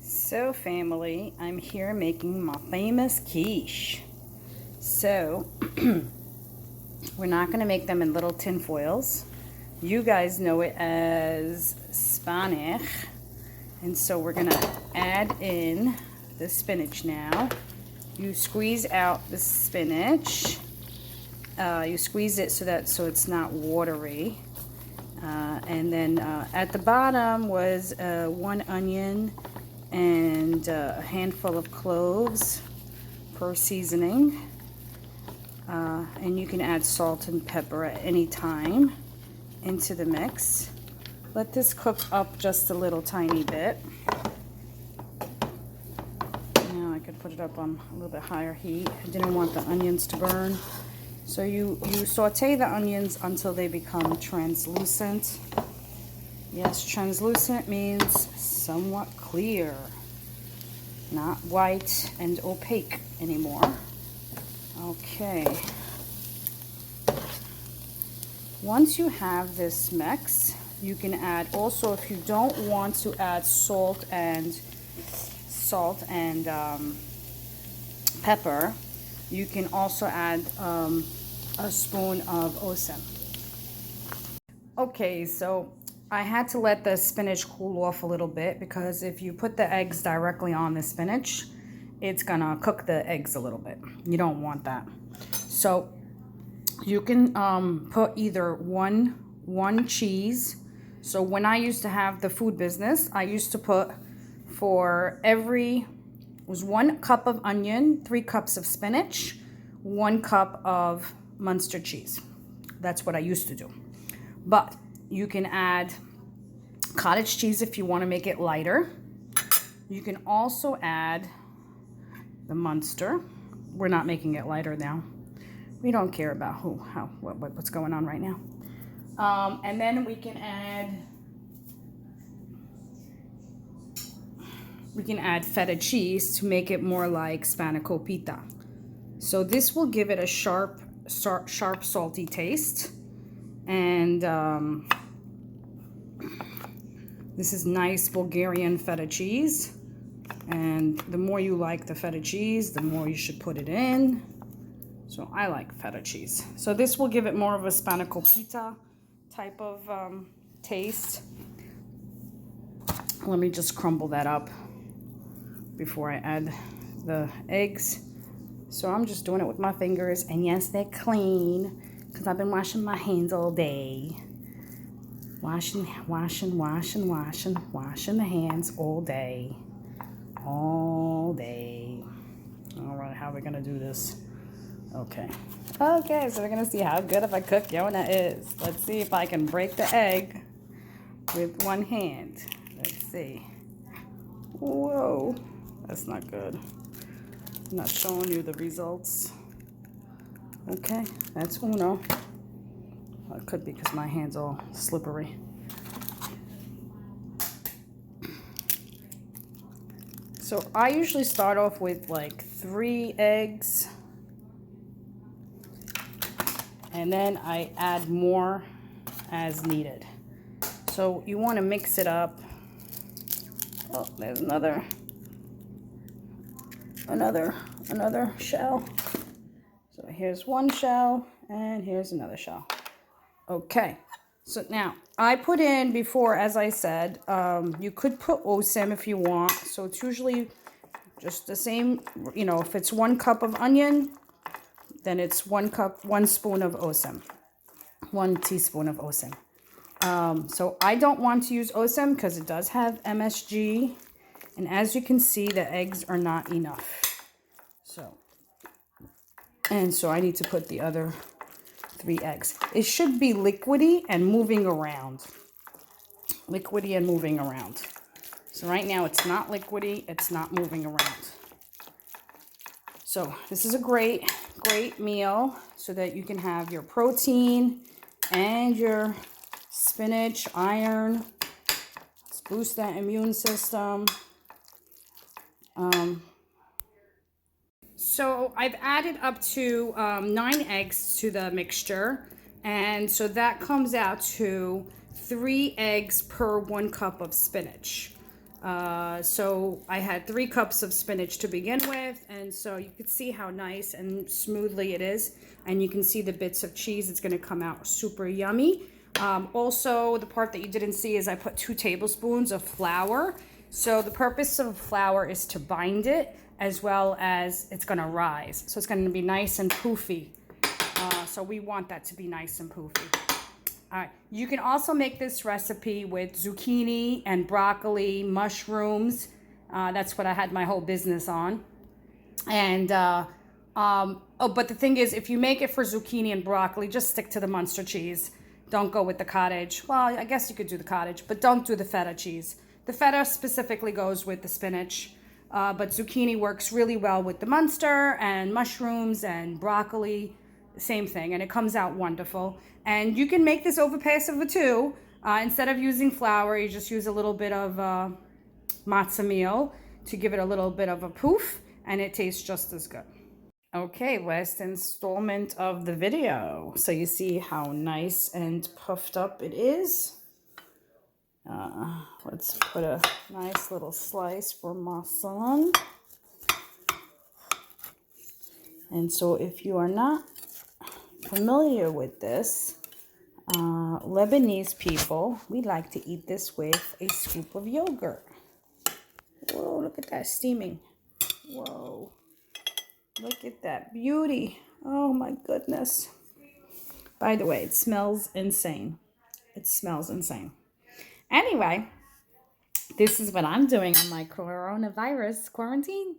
So family, I'm here making my famous quiche. So we're not going to make them in little tin foils. You guys know it as spinach. And so we're going to add in the spinach now. You squeeze out the spinach. You squeeze it so it's not watery. And then at the bottom was 1 onion and a handful of cloves per seasoning. And you can add salt and pepper at any time into the mix. Let this cook up just a little tiny bit. Now I could put it up on a little bit higher heat. I didn't want the onions to burn. So you saute the onions until they become translucent. Yes, translucent means somewhat clear, not white and opaque anymore. Okay. Once you have this mix, you can add also, if you don't want to add salt and pepper, you can also add a spoon of wasnt. Okay, so I had to let the spinach cool off a little bit because if you put the eggs directly on the spinach, it's gonna cook the eggs a little bit. You don't want that. So you can put either one cheese. So when I used to have the food business, I used to put for every, it was 1 cup of onion, 3 cups of spinach, 1 cup of muenster cheese. That's what I used to do. But you can add cottage cheese if you want to make it lighter. You can also add the muenster. We're not making it lighter now. We don't care about what's going on right now. And then we can add Feta cheese to make it more like spinach Feta. So this will give it a sharp, salty taste. And this is nice Bulgarian Feta cheese. And the more you like the Feta cheese, the more you should put it in. So I like Feta cheese. So this will give it more of a spinach Feta type of taste. Let me just crumble that up before I add the eggs. So I'm just doing it with my fingers, and yes, they're clean because I've been washing my hands all day. Washing the hands all day. All day. All right, how are we gonna do this? Okay, so we're gonna see how good of a cook Yona is. Let's see if I can break the egg with one hand. Let's see. Whoa, that's not good. I'm not showing you the results. Okay, that's uno. Well, it could be because my hand's all slippery. So I usually start off with like 3 eggs. And then I add more as needed. So you want to mix it up. Oh, there's another shell. So here's 1 shell and here's another shell. Okay, so now I put in before, as I said, you could put wasnt if you want. So it's usually just the same, you know, if it's 1 cup of onion, then it's 1 spoon of wasnt, 1 teaspoon of wasnt. So I don't want to use wasnt because it does have MSG. And as you can see, the eggs are not enough. So I need to put the other 3 eggs. It should be liquidy and moving around. Liquidy and moving around. So right now it's not liquidy, it's not moving around. So this is a great meal so that you can have your protein and your spinach, iron. Let's boost that immune system. So I've added up to 9 eggs to the mixture, and so that comes out to 3 eggs per 1 cup of spinach. So I had 3 cups of spinach to begin with, and so you could see how nice and smoothly it is, and you can see the bits of cheese. It's going to come out super yummy. Also, the part that you didn't see is I put 2 tablespoons of flour. So the purpose of flour is to bind it, as well as it's going to rise. So it's going to be nice and poofy. So we want that to be nice and poofy. All right, you can also make this recipe with zucchini and broccoli, mushrooms. That's what I had my whole business on. And, but the thing is, if you make it for zucchini and broccoli, just stick to the Muenster cheese. Don't go with the cottage. Well, I guess you could do the cottage, but don't do the Feta cheese. The Feta specifically goes with the spinach, but zucchini works really well with the Muenster, and mushrooms and broccoli. Same thing, and it comes out wonderful. And you can make this over Passover too. Instead of using flour, you just use a little bit of matza meal to give it a little bit of a poof, and it tastes just as good. Okay, last installment of the video. So you see how nice and puffed up it is. Let's put a nice little slice for my son. And so if you are not familiar with this, Lebanese people, we like to eat this with a scoop of yogurt. Whoa, look at that steaming. Whoa, look at that beauty. Oh my goodness. By the way, it smells insane. It smells insane. Anyway, this is what I'm doing on my coronavirus quarantine.